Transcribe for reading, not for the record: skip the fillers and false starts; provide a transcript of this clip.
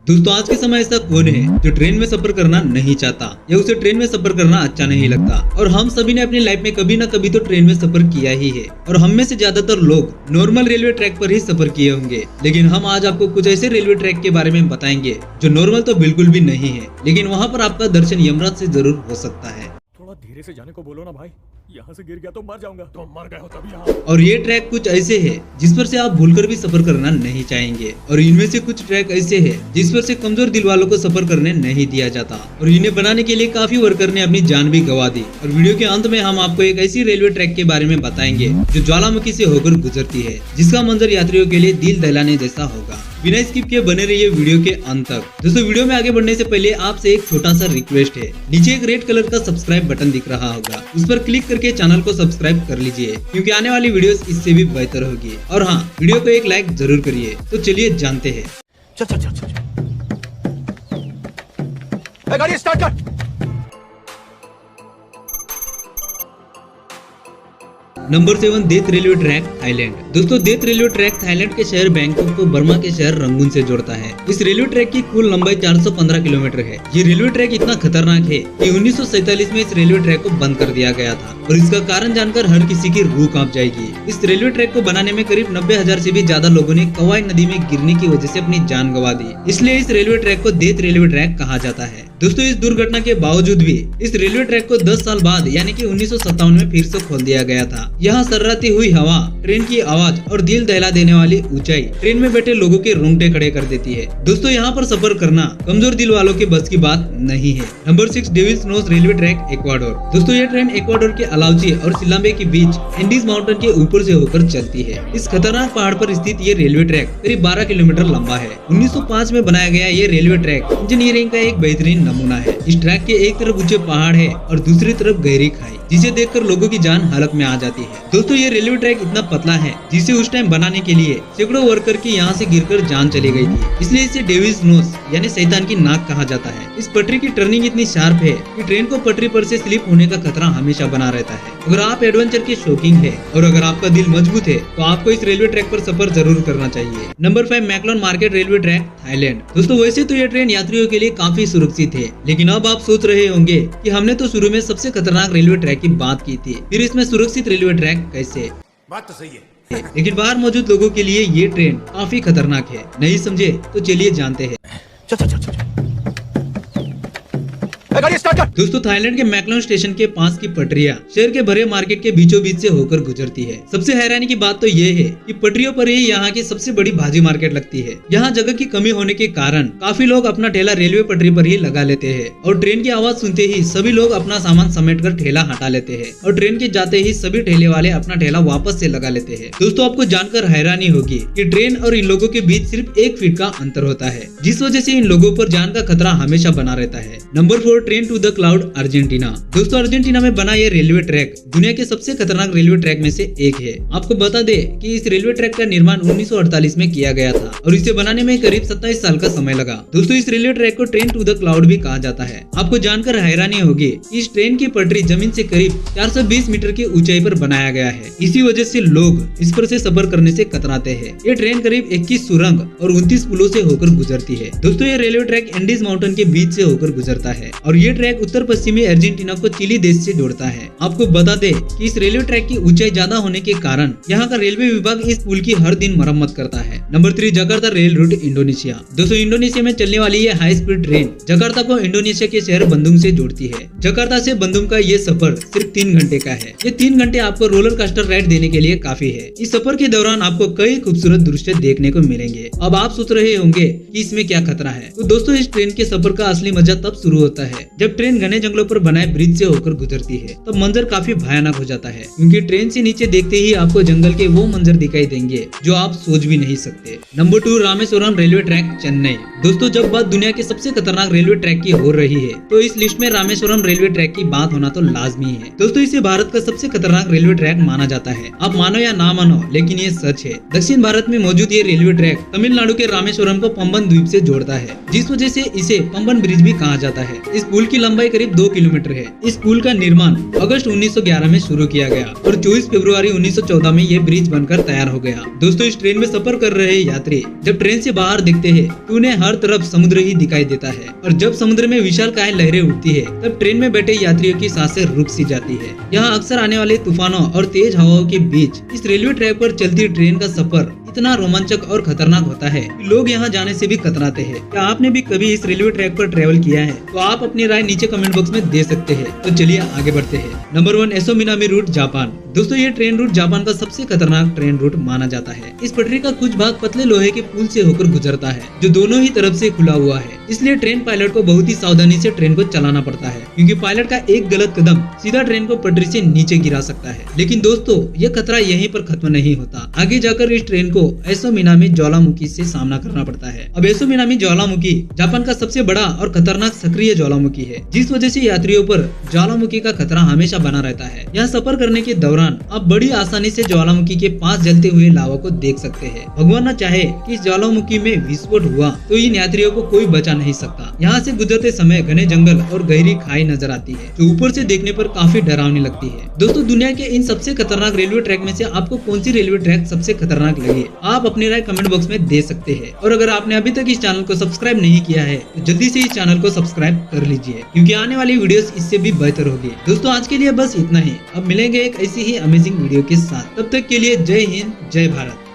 दोस्तों आज के समय ऐसा कौन है जो ट्रेन में सफर करना नहीं चाहता या उसे ट्रेन में सफर करना अच्छा नहीं लगता। और हम सभी ने अपनी लाइफ में कभी ना कभी तो ट्रेन में सफर किया ही है और हम में से ज्यादातर लोग नॉर्मल रेलवे ट्रैक पर ही सफर किए होंगे। लेकिन हम आज आपको कुछ ऐसे रेलवे ट्रैक के बारे में बताएंगे जो नॉर्मल तो बिल्कुल भी नहीं है, लेकिन वहाँ पर आपका दर्शन यमराज से जरूर हो सकता है। थोड़ा धीरे से जाने को बोलो ना भाई, यहाँ से गिर गया तो मर जाऊंगा। तो मर गए हो तभी यहाँ। और ये ट्रैक कुछ ऐसे है जिस पर से आप भूलकर भी सफर करना नहीं चाहेंगे, और इनमें से कुछ ट्रैक ऐसे है जिस पर से कमजोर दिल वालों को सफर करने नहीं दिया जाता। और इन्हें बनाने के लिए काफी वर्कर ने अपनी जान भी गंवा दी। और वीडियो के अंत में हम आपको एक ऐसी रेलवे ट्रैक के बारे में बताएंगे जो ज्वालामुखी से होकर गुजरती है, जिसका मंजर यात्रियों के लिए दिल दहलाने जैसा होगा। बिना स्किप किए बने रहिए वीडियो के अंत तक। दोस्तों वीडियो में आगे बढ़ने से पहले आपसे एक छोटा सा रिक्वेस्ट है, नीचे एक रेड कलर का सब्सक्राइब बटन दिख रहा होगा, उस पर क्लिक करके चैनल को सब्सक्राइब कर लीजिए, क्योंकि आने वाली वीडियोस इससे भी बेहतर होगी। और हाँ, वीडियो को एक लाइक जरूर करिए। तो चलिए जानते हैं। चल चल चल चल गाड़ी स्टार्ट कर। नंबर 7, देत रेलवे ट्रैक थाईलैंड। दोस्तों देत रेलवे ट्रैक थाईलैंड के शहर बैंकॉक को बर्मा के शहर रंगून से जोड़ता है। इस रेलवे ट्रैक की कुल लंबाई 415 किलोमीटर है। ये रेलवे ट्रैक इतना खतरनाक है कि 1947 में इस रेलवे ट्रैक को बंद कर दिया गया था, और इसका कारण जानकर हर किसी की रूह कांप जाएगी। इस रेलवे ट्रैक को बनाने में करीब 90,000 से भी ज्यादा लोगों ने कवाई नदी में गिरने की वजह से अपनी जान गंवा दी। इसलिए इस रेलवे ट्रैक को देत रेलवे ट्रैक कहा जाता है। दोस्तों इस दुर्घटना के बावजूद भी इस रेलवे ट्रैक को 10 साल बाद यानी कि 1957 में फिर से खोल दिया गया था। यहाँ सर्राती हुई हवा, ट्रेन की आवाज और दिल दहला देने वाली ऊंचाई ट्रेन में बैठे लोगों के रोंगटे खड़े कर देती है। दोस्तों यहाँ पर सफर करना कमजोर दिल वालों के बस की बात नहीं है। Number 6, Devil's Nose railway track Ecuador. दोस्तों ये ट्रेन इक्वाडोर के अलाउची और सिलाम्बे के बीच एंडीज माउंटेन के ऊपर से होकर चलती है। इस खतरनाक पहाड़ पर स्थित ये रेलवे ट्रैक करीब 12 किलोमीटर लंबा है। 1905 में बनाया गया ये रेलवे ट्रैक इंजीनियरिंग का एक बेहतरीन नमूना है। इस ट्रैक के एक तरफ ऊंचे पहाड़ है और दूसरी तरफ गहरी खाई, जिसे देखकर लोगों की जान हालत में आ जाती है। दोस्तों ये रेलवे ट्रैक इतना पतला है जिसे उस टाइम बनाने के लिए सैकड़ों वर्कर की यहाँ से गिरकर जान चली गई थी, इसलिए इसे डेविल्स नोज यानी शैतान की नाक कहा जाता है। इस पटरी की टर्निंग इतनी शार्प है कि ट्रेन को पटरी पर से स्लिप होने का खतरा हमेशा बना रहता है। अगर आप एडवेंचर के शौकीन है और अगर आपका दिल मजबूत है तो आपको इस रेलवे ट्रैक पर सफर जरूर करना चाहिए। Number 5, Maeklong market railway track Thailand. दोस्तों वैसे तो ये ट्रेन यात्रियों के लिए काफी सुरक्षित है, लेकिन अब आप सोच रहे होंगे कि हमने तो शुरू में सबसे खतरनाक रेलवे ट्रैक की बात की थी, फिर इसमें सुरक्षित रेलवे ट्रैक कैसे? बात तो सही है, लेकिन बाहर मौजूद लोगों के लिए ये ट्रेन काफी खतरनाक है। नहीं समझे तो चलिए जानते हैं। चल चल चल चल गाड़ी स्टार्ट कर। दोस्तों थाईलैंड के मैकलोन स्टेशन के पास की पटरियां शहर के भरे मार्केट के बीचों बीच से होकर गुजरती है। सबसे हैरानी की बात तो ये है कि पटरियों पर ही यहाँ की सबसे बड़ी भाजी मार्केट लगती है। यहाँ जगह की कमी होने के कारण काफी लोग अपना ठेला रेलवे पटरी पर ही लगा लेते हैं, और ट्रेन की आवाज सुनते ही सभी लोग अपना सामान समेट कर ठेला हटा लेते हैं, और ट्रेन के जाते ही सभी ठेले वाले अपना ठेला वापस से लगा लेते हैं। दोस्तों आपको जानकर हैरानी होगी कि ट्रेन और इन लोगों के बीच सिर्फ 1 फीट का अंतर होता है, जिस वजह से इन लोगों पर जान का खतरा हमेशा बना रहता है। Number 4, train to the cloud Argentina. दोस्तों अर्जेंटीना में बना ये रेलवे ट्रैक दुनिया के सबसे खतरनाक रेलवे ट्रैक में से एक है। आपको बता दे कि इस रेलवे ट्रैक का निर्माण 1948 में किया गया था और इसे बनाने में करीब 27 साल का समय लगा। दोस्तों इस रेलवे ट्रैक को ट्रेन टू द क्लाउड भी कहा जाता है। आपको जानकर हैरानी होगी, इस ट्रेन की पटरी जमीन से करीब 420 मीटर की ऊंचाई पर बनाया गया है। इसी वजह से लोग इस पर से सफर करने से कतराते हैं। ये ट्रेन करीब 21 सुरंग और 29 पुलों से होकर गुजरती है। दोस्तों ये रेलवे ट्रैक एंडीज माउंटेन के बीच से होकर गुजरता है, और ये ट्रैक उत्तर पश्चिमी अर्जेंटीना को चिली देश से जोड़ता है। आपको बता दे कि इस रेलवे ट्रैक की ऊंचाई ज्यादा होने के कारण यहाँ का रेलवे विभाग इस पुल की हर दिन मरम्मत करता है। Number 3, Jakarta rail route Indonesia. दोस्तों इंडोनेशिया में चलने वाली ये हाई स्पीड ट्रेन जकार्ता को इंडोनेशिया के शहर बंदुंग से जोड़ती है। जकार्ता से बंदुंग का ये सफर सिर्फ 3 घंटे का है। ये 3 घंटे आपको रोलर कोस्टर राइड देने के लिए काफी है। इस सफर के दौरान आपको कई खूबसूरत दृश्य देखने को मिलेंगे। अब आप सोच रहे होंगे कि इसमें क्या खतरा है, तो दोस्तों इस ट्रेन के सफर का असली मजा तब शुरू होता है जब ट्रेन घने जंगलों पर बनाए ब्रिज से होकर गुजरती है। तब मंजर काफी भयानक हो जाता है, क्योंकि ट्रेन से नीचे देखते ही आपको जंगल के वो मंजर दिखाई देंगे जो आप सोच भी नहीं सकते। Number 2, Rameswaram railway track Chennai. दोस्तों जब बात दुनिया के सबसे खतरनाक रेलवे ट्रैक की हो रही है तो इस लिस्ट में रामेश्वरम रेलवे ट्रैक की बात होना तो लाजमी है। दोस्तों इसे भारत का सबसे खतरनाक रेलवे ट्रैक माना जाता है। आप मानो या ना मानो, लेकिन ये सच है। दक्षिण भारत में मौजूद ये रेलवे ट्रैक तमिलनाडु के रामेश्वरम को पंबन द्वीप से जोड़ता है, जिस वजह से इसे पंबन ब्रिज भी कहा जाता है। इस पुल पुल की लंबाई करीब 2 किलोमीटर है। इस पुल का निर्माण अगस्त 1911 में शुरू किया गया और 24 फरवरी 1914 में ये ब्रिज बनकर तैयार हो गया। दोस्तों, इस ट्रेन में सफर कर रहे यात्री जब ट्रेन से बाहर दिखते हैं तो उन्हें हर तरफ समुद्र ही दिखाई देता है और जब समुद्र में विशालकाय लहरें उठती है तब ट्रेन में बैठे यात्रियों की सांसें रुक सी जाती है। यहाँ अक्सर आने वाले तूफानों और तेज हवाओं के बीच इस रेलवे ट्रैक पर चलती ट्रेन का सफर इतना रोमांचक और खतरनाक होता है कि लोग यहाँ जाने से भी कतराते हैं। क्या आपने भी कभी इस रेलवे ट्रैक पर ट्रेवल किया है? तो आप अपनी राय नीचे कमेंट बॉक्स में दे सकते हैं। तो चलिए आगे बढ़ते हैं। नंबर 1, एसो मिनामी रूट, जापान। दोस्तों, ये ट्रेन रूट जापान का सबसे खतरनाक ट्रेन रूट माना जाता है। इस पटरी का कुछ भाग पतले लोहे के पुल से होकर गुजरता है जो दोनों ही तरफ से खुला हुआ है, इसलिए ट्रेन पायलट को बहुत ही सावधानी से ट्रेन को चलाना पड़ता है क्योंकि पायलट का एक गलत कदम सीधा ट्रेन को पटरी से नीचे गिरा सकता है। लेकिन दोस्तों, ये खतरा यहीं पर खत्म नहीं होता। आगे जाकर इस ट्रेन को एसो मिनामी ज्वालामुखी से सामना करना पड़ता है। अब एसो मिनामी ज्वालामुखी जापान का सबसे बड़ा और खतरनाक सक्रिय ज्वालामुखी है, जिस वजह से यात्रियों पर ज्वालामुखी का खतरा हमेशा बना रहता है। यहाँ सफर करने के दौरान आप बड़ी आसानी से ज्वालामुखी के पास जलते हुए लावा को देख सकते हैं। भगवान न चाहे कि इस ज्वालामुखी में विस्फोट हुआ तो इन यात्रियों को कोई बचा नहीं सकता। यहाँ से गुजरते समय घने जंगल और गहरी खाई नजर आती है जो ऊपर से देखने पर काफी डरावनी लगती है। दोस्तों, दुनिया के इन सबसे खतरनाक रेलवे ट्रैक में से आपको कौन सी रेलवे ट्रैक सबसे खतरनाक लगी? आप अपनी राय कमेंट बॉक्स में दे सकते हैं। और अगर आपने अभी तक इस चैनल को सब्सक्राइब नहीं किया है तो जल्दी से इस चैनल को सब्सक्राइब कर लीजिए क्योंकि आने वाली वीडियोस इससे भी बेहतर होगी। दोस्तों, आज के लिए बस इतना ही। अब मिलेंगे एक ऐसी ही अमेजिंग वीडियो के साथ। तब तक के लिए जय हिंद, जय भारत।